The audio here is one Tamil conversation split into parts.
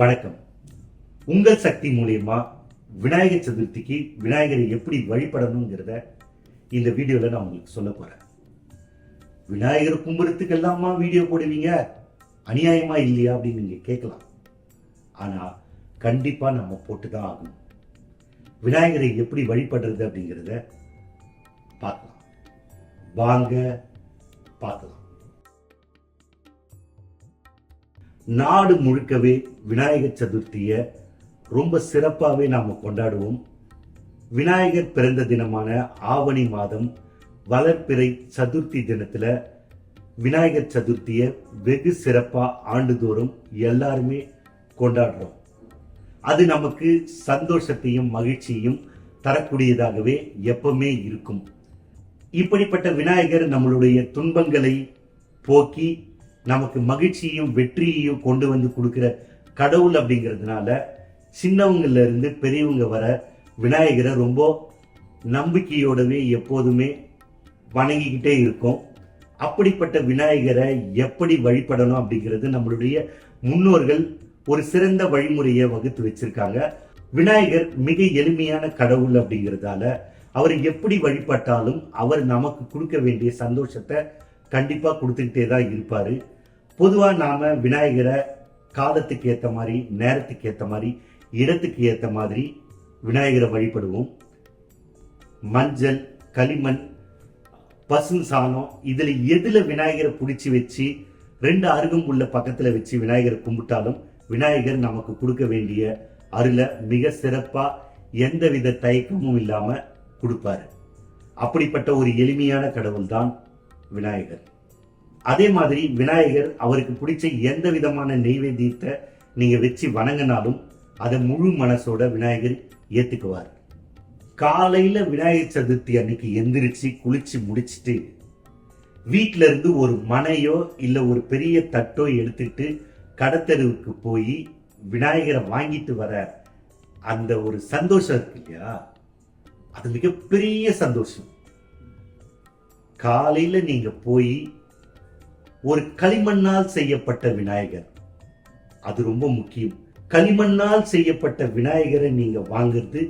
வணக்கம். உங்கள் சக்தி மூலியமா விநாயகர் சதுர்த்திக்கு விநாயகரை எப்படி வழிபடணுங்கிறத இந்த வீடியோல நான் உங்களுக்கு சொல்ல போறேன். விநாயகர் கும்புறதுக்கு எல்லாமா வீடியோ போடுவீங்க, அநியாயமா இல்லையா அப்படின்னு நீங்க கேட்கலாம். ஆனா கண்டிப்பா நம்ம போட்டுதான் ஆகணும். விநாயகரை எப்படி வழிபடுறது அப்படிங்கிறத பார்க்கலாம். வாங்க பார்க்கலாம். நாடு முழுக்கவே விநாயகர் சதுர்த்தியை ரொம்ப சிறப்பாகவே நாம் கொண்டாடுவோம். விநாயகர் பிறந்த தினமான ஆவணி மாதம் வளர்ப்பிறை சதுர்த்தி தினத்தில் விநாயகர் சதுர்த்தியை வெகு சிறப்பாக ஆண்டுதோறும் எல்லாருமே கொண்டாடுறோம். அது நமக்கு சந்தோஷத்தையும் மகிழ்ச்சியையும் தரக்கூடியதாகவே எப்பவுமே இருக்கும். இப்படிப்பட்ட விநாயகர் நம்மளுடைய துன்பங்களை போக்கி நமக்கு மகிழ்ச்சியையும் வெற்றியையும் கொண்டு வந்து கொடுக்கிற கடவுள் அப்படிங்கிறதுனால சின்னவங்கள்ல இருந்து பெரியவங்க வர விநாயகரை ரொம்ப நம்பிக்கையோடவே எப்போதுமே வணங்கிக்கிட்டே இருக்கும். அப்படிப்பட்ட விநாயகரை எப்படி வழிபடணும் அப்படிங்கிறது நம்மளுடைய முன்னோர்கள் ஒரு சிறந்த வழிமுறையை வகுத்து வச்சிருக்காங்க. விநாயகர் மிக எளிமையான கடவுள் அப்படிங்கிறதால அவர் எப்படி வழிபட்டாலும் அவர் நமக்கு கொடுக்க வேண்டிய சந்தோஷத்தை கண்டிப்பா கொடுத்துக்கிட்டே தான் இருப்பாரு. பொதுவா நாம விநாயகரை காலத்துக்கு ஏற்ற மாதிரி, நேரத்துக்கு ஏற்ற மாதிரி, இடத்துக்கு ஏற்ற மாதிரி விநாயகரை வழிபடுவோம். மஞ்சள், களிமண், பசு சாணம் இதுல எதுல விநாயகரை பிடிச்சி வச்சு 2 அருகம்புல்ல பக்கத்துல வச்சு விநாயகரை கும்பிட்டாலும் விநாயகர் நமக்கு கொடுக்க வேண்டிய அருளை மிக சிறப்பா எந்தவித தயக்கமும் இல்லாம கொடுப்பாரு. அப்படிப்பட்ட ஒரு எளிமையான கடவுள் தான் விநாயகர். அதே மாதிரி விநாயகர் அவருக்கு பிடிச்ச எந்த விதமான நெய்வேத்தியத்தை நீங்க வச்சு வணங்கினாலும் அதை முழு மனசோட விநாயகர் ஏத்துக்குவார். காலையில விநாயகர் சதுர்த்தி அன்னைக்கு எந்திரிச்சு குளிச்சு முடிச்சுட்டு வீட்டில இருந்து ஒரு மனையோ இல்ல ஒரு பெரிய தட்டோ எடுத்துட்டு கடத்தெருவுக்கு போய் விநாயகரை வாங்கிட்டு வர அந்த ஒரு சந்தோஷம் இருக்கு இல்லையா, அது மிகப்பெரிய சந்தோஷம். காலையில நீங்க போய் ஒரு களிமண்ணால் செய்யப்பட்ட விநாயகர், அது ரொம்ப முக்கியம். களிமண்ணால் செய்யப்பட்ட விநாயகரை நீங்க வாங்குறது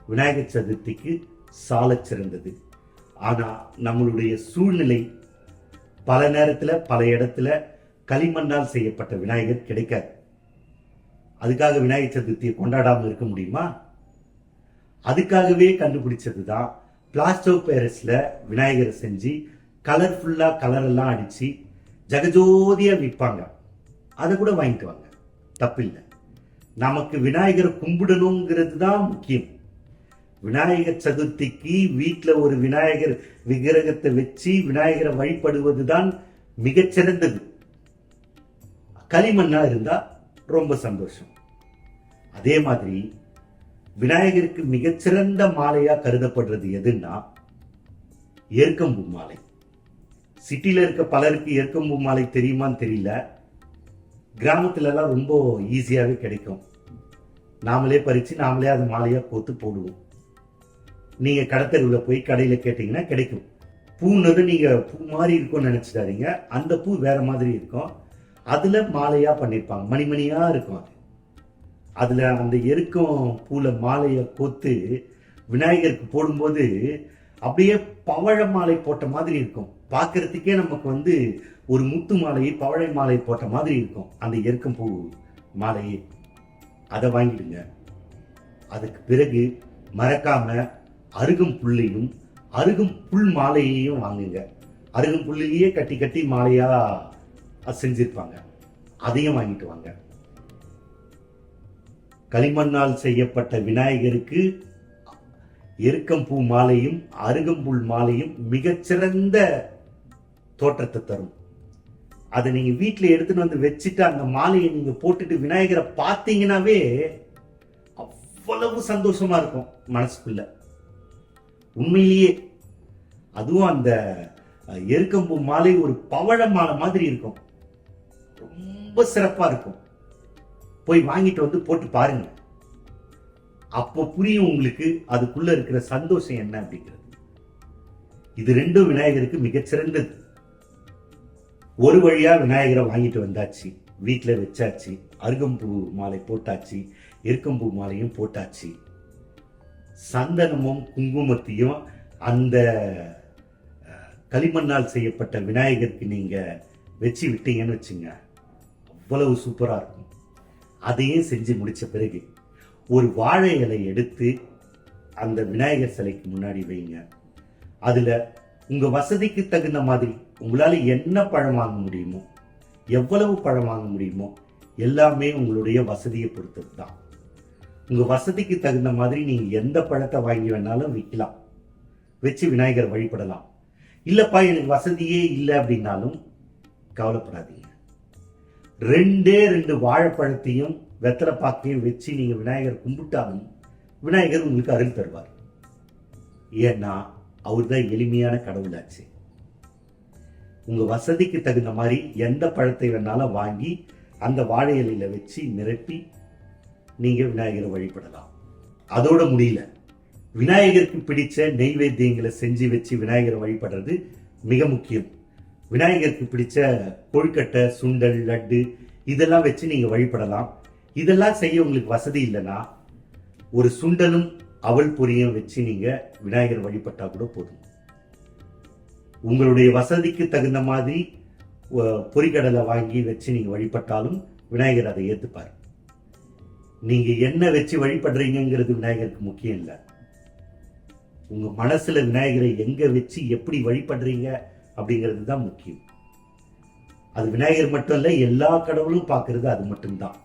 விநாயகர் சதுர்த்திக்கு சால சிறந்தது. ஆனா நம்மளுடைய சூழ்நிலை பல நேரத்துல பல இடத்துல களிமண்ணால் செய்யப்பட்ட விநாயகர் கிடைக்காது. அதுக்காக விநாயகர் சதுர்த்தியை கொண்டாடாம இருக்க முடியுமா? அதுக்காகவே கண்டுபிடிச்சதுதான் பிளாஸ்டர் ஆஃப் பாரிஸ்ல விநாயகரை செஞ்சு கலர்ஃபுல்லா கலர் எல்லாம் அடிச்சு ஜெகஜோதியா விற்பாங்க. அதை கூட வாங்கிட்டு வாங்க, தப்பில்லை. நமக்கு விநாயகரை கும்பிடணுங்கிறது தான் முக்கியம். விநாயகர் சதுர்த்திக்கு வீட்டில் ஒரு விநாயகர் விக்கிரகத்தை வச்சு விநாயகரை வழிபடுவது தான் மிகச்சிறந்தது. களிமண்ணா இருந்தா ரொம்ப சந்தோஷம். அதே மாதிரி விநாயகருக்கு மிகச்சிறந்த மாலையா கருதப்படுறது எதுன்னா எருக்கம்பூ மாலை. சிட்டில இருக்க பலருக்கு எருக்கம்பூ மாலை தெரியுமான்னு தெரியல. கிராமத்துல எல்லாம் ரொம்ப ஈஸியாவே கிடைக்கும். நாமளே பறிச்சு நாமளே அது மாலையா கோத்து போடுவோம். நீங்க கடத்தெருவில் போய் கடையில கேட்டீங்கன்னா கிடைக்கும். பூன்னது நீங்க பூ மாதிரி இருக்கும்னு நினைச்சிடாதீங்க. அந்த பூ வேற மாதிரி இருக்கும். அதுல மாலையா பண்ணிருப்பாங்க, மணிமணியா இருக்கும். அதுல அந்த எருக்கம் பூல மாலைய கோத்து விநாயகருக்கு போடும்போது அப்படியே பவழ மாலை போட்ட மாதிரி இருக்கும். பார்க்கறதுக்கே நமக்கு ஒரு முத்து மாலையை பவழை மாலை போட்ட மாதிரி இருக்கும் அந்த எருக்கம் பூ மாலையே. அதை வாங்கிடுங்க. அதுக்கு பிறகு மறக்காம அருகும் புல்லையும் அருகும் புல் மாலையையும் வாங்குங்க. அருகும் புல்லையே கட்டி கட்டி மாலையா செஞ்சிருப்பாங்க, அதையும் வாங்கிட்டு வாங்க. களிமண்ணால் செய்யப்பட்ட விநாயகருக்கு எருக்கம்பூ மாலையும் அருகம்புல் மாலையும் மிகச்சிறந்த தோற்றத்தை தரும். அதை நீங்க வீட்டுல எடுத்துட்டு வந்து வச்சுட்டு அந்த மாலையை நீங்க போட்டுட்டு விநாயகரை பார்த்தீங்கன்னாவே அவ்வளவு சந்தோஷமா இருக்கும் மனசுக்குள்ள. உண்மையிலேயே அதுவும் அந்த எருக்கம்பூ மாலை ஒரு பவழ மாலை மாதிரி இருக்கும், ரொம்ப சிறப்பா இருக்கும். போய் வாங்கிட்டு வந்து போட்டு பாருங்க. அப்போ புரியும் உங்களுக்கு அதுக்குள்ள இருக்கிற சந்தோஷம் என்ன அப்படிங்கிறது. இது ரெண்டும் விநாயகருக்கு மிகச்சிறந்தது. ஒரு வழியா விநாயகரை வாங்கிட்டு வந்தாச்சு. வீட்டில் வச்சாச்சு. அருகம்பூ மாலை போட்டாச்சு, எருக்கம்பூ மாலையும் போட்டாச்சு. சந்தனமும் குங்குமத்தையும் அந்த களிமண்ணால் செய்யப்பட்ட விநாயகருக்கு நீங்க வச்சு விட்டீங்கன்னு வச்சுங்க, அவ்வளவு சூப்பரா இருக்கும். அதையும் செஞ்சு முடிச்ச பிறகு ஒரு வாழை இலை எடுத்து அந்த விநாயகர் சிலைக்கு முன்னாடி வைங்க. அதுல உங்க வசதிக்கு தகுந்த மாதிரி உங்களால என்ன பழம் வாங்க முடியுமோ, எவ்வளவு பழம் வாங்க முடியுமோ எல்லாமே உங்களுடைய வசதியை பொறுத்தது தான். உங்க வசதிக்கு தகுந்த மாதிரி நீங்க எந்த பழத்தை வாங்கி வேணாலும் விற்கலாம், வச்சு விநாயகர் வழிபடலாம். இல்லப்பா எனக்கு வசதியே இல்லை அப்படின்னாலும் கவலைப்படாதீங்க. 2 வாழைப்பழத்தையும் வெத்தலை பாக்கையும் வச்சு நீங்க விநாயகர் கும்பிட்டாலும் விநாயகர் உங்களுக்கு அருள் தருவார். ஏன்னா அவர் தான் எளிமையான கடவுளாச்சு. உங்க வசதிக்கு தகுந்த மாதிரி எந்த பழத்தை வேணாலும் வாங்கி அந்த வாழை இலையில வச்சு நிரப்பி நீங்க விநாயகரை வழிபடலாம். அதோட முடியல, விநாயகருக்கு பிடிச்ச நெய்வேத்தியங்களை செஞ்சு வச்சு விநாயகரை வழிபடுறது மிக முக்கியம். விநாயகருக்கு பிடிச்ச கொழுக்கட்டை, சுண்டல், லட்டு இதெல்லாம் வச்சு நீங்க வழிபடலாம். இதெல்லாம் செய்ய உங்களுக்கு வசதி இல்லைன்னா ஒரு சுண்டலும் அவல் பொரியும் வச்சு நீங்க விநாயகர் வழிபட்டா கூட போதும். உங்களுடைய வசதிக்கு தகுந்த மாதிரி பொரிகடலை வாங்கி வச்சு நீங்க வழிபட்டாலும் விநாயகர் அதை ஏத்துப்பார். நீங்க என்ன வச்சு வழிபடுறீங்கிறது விநாயகருக்கு முக்கியம் இல்லை. உங்க மனசுல விநாயகரை எங்க வச்சு எப்படி வழிபடுறீங்க அப்படிங்கிறது தான் முக்கியம். அது விநாயகர் மட்டும் இல்ல, எல்லா கடவுளும் பார்க்கறது அது மட்டும்தான்.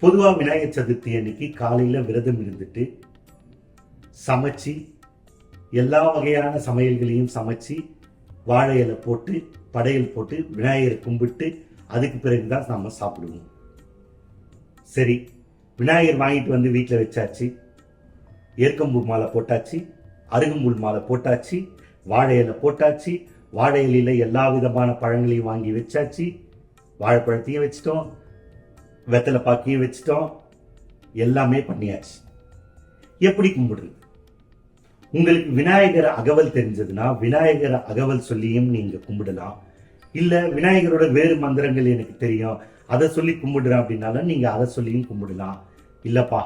பொதுவா விநாயகர் சதுர்த்தி அன்னைக்கு காலையில விரதம் இருந்துட்டு சமைச்சு எல்லா வகையான சமையல்களையும் சமைச்சு வாழை இலை போட்டு படையல் போட்டு விநாயகரை கும்பிட்டு அதுக்கு பிறகுதான் நம்ம சாப்பிடுவோம். சரி, விநாயகர் வாங்கிட்டு வந்து வீட்டில் வச்சாச்சு, எருக்கம்பூ மாலை போட்டாச்சு, அருகம்புல் மாலை போட்டாச்சு, வாழை இலை போட்டாச்சு. வாழை இலையில எல்லா விதமான பழங்களையும் வாங்கி வச்சாச்சு, வாழைப்பழத்தையும் வச்சிட்டோம், வெத்தலை பாக்கையும் வச்சிட்டோம், எல்லாமே பண்ணியாச்சு. எப்படி கும்பிடுறது? உங்களுக்கு விநாயகர் அகவல் தெரிஞ்சதுன்னா விநாயகர் அகவல் சொல்லியும் நீங்க கும்பிடலாம். இல்ல விநாயகரோட வேறு மந்திரங்கள் எனக்கு தெரியும் அதை சொல்லி கும்பிடுறேன் அப்படின்னாலும் நீங்க அதை சொல்லியும் கும்பிடலாம். இல்லப்பா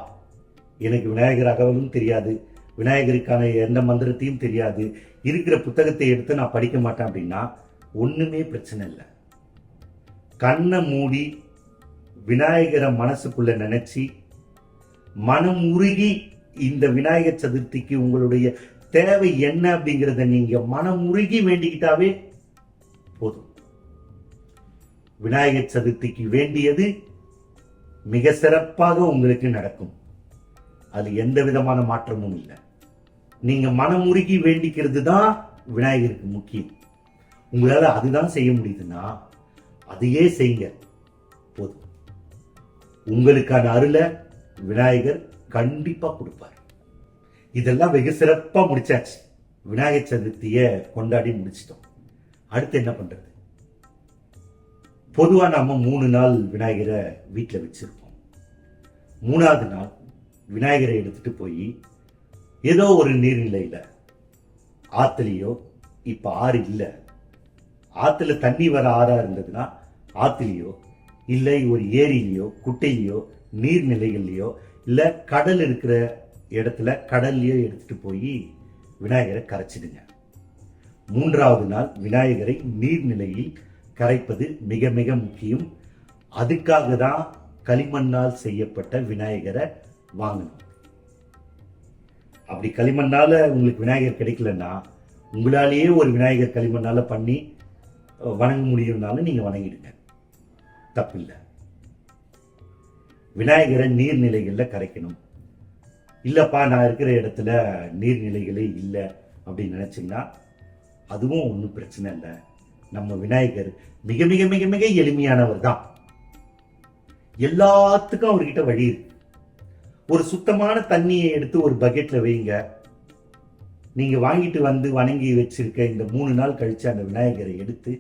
எனக்கு விநாயகர் அகவலும் தெரியாது, விநாயகருக்கான எந்த மந்திரத்தையும் தெரியாது, இருக்கிற புத்தகத்தை எடுத்து நான் படிக்க மாட்டேன் அப்படின்னா ஒண்ணுமே பிரச்சனை இல்லை. கண்ணை மூடி விநாயகரை மனசுக்குள்ள நினைச்சு மனம் உருகி இந்த விநாயகர் சதுர்த்திக்கு உங்களுடைய தேவை என்ன அப்படிங்கிறத நீங்க மனம் உருகி வேண்டிக்கிட்டாவே போதும். விநாயகர் சதுர்த்திக்கு வேண்டியது மிக சிறப்பாக உங்களுக்கு நடக்கும். அது எந்த விதமான மாற்றமும் இல்லை. நீங்க மனம் உருகி வேண்டிக்கிறது தான் விநாயகருக்கு முக்கியம். உங்களால அதுதான் செய்ய முடியுதுன்னா அதையே செய்யுங்க போதும். உங்களுக்கான அருளை விநாயகர் கண்டிப்பா கொடுப்பார். இதெல்லாம் வெகு சிறப்பா முடிச்சாச்சு. விநாயகர் சதுர்த்திய கொண்டாடி முடிச்சிட்டோம். அடுத்து என்ன பண்றது? பொதுவா நாம 3 நாள் விநாயகரை வீட்டில் வச்சிருப்போம். 3ஆவது நாள் விநாயகரை எடுத்துட்டு போய் ஏதோ ஒரு நீர்நிலையில, ஆத்துலயோ, இப்ப ஆறு இல்ல, ஆத்துல தண்ணி வர ஆறா இருந்ததுன்னா ஆத்துலயோ, இல்லை ஒரு ஏரியிலையோ, குட்டையிலையோ, நீர்நிலைகள்லையோ, இல்ல கடல் இருக்கிற இடத்துல கடல்லையோ எடுத்துட்டு போய் விநாயகரை கரைச்சிடுங்க. 3ஆவது நாள் விநாயகரை நீர்நிலையில் கரைப்பது மிக மிக முக்கியம். அதுக்காக தான் களிமண்ணால் செய்யப்பட்ட விநாயகரை வாங்கணும். அப்படி களிமண்ணால உங்களுக்கு விநாயகர் கிடைக்கலன்னா உங்களாலேயே ஒரு விநாயகர் களிமண்ணால பண்ணி வணங்க முடியும்னாலும் நீங்க வணங்கிடுங்க, தப்பில்லை. விநாயகரை நீர்நிலைகள்ல கரைக்கணும். இல்லப்பா நான் இருக்கிற இடத்துல நீர்நிலைகளே இல்லை அப்படின்னு நினைச்சீங்கன்னா அதுவும் ஒன்றும் பிரச்சனை இல்லை. நம்ம விநாயகர் மிக மிக மிக மிக எளிமையானவர் தான். எல்லாத்துக்கும் அவர்கிட்ட வழி இருக்கு. ஒரு சுத்தமான தண்ணியை எடுத்து ஒரு பக்கெட்ல வைங்க. நீங்க வாங்கிட்டு வந்து வணங்கி வச்சிருக்க இந்த 3 நாள் கழிச்சு அந்த விநாயகரை எடுத்து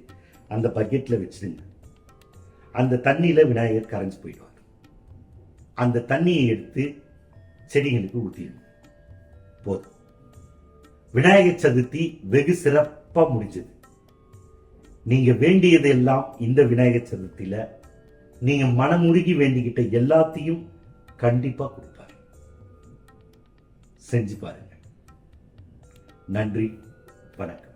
அந்த பக்கெட்ல வச்சிருங்க. அந்த தண்ணியில விநாயகர் கரைஞ்சு போயிடுவார். அந்த தண்ணியை எடுத்து செடிகளுக்கு ஊத்திடுங்க, போதும். விநாயகர் சதுர்த்தி வெகு சிறப்பா முடிஞ்சது. நீங்க வேண்டியது எல்லாம் இந்த விநாயகர் சதுர்த்தியில நீங்க மனமுருகி வேண்டிக்கிட்ட எல்லாத்தையும் கண்டிப்பா கொடுப்பாரு. செஞ்சு பாருங்க. நன்றி, வணக்கம்.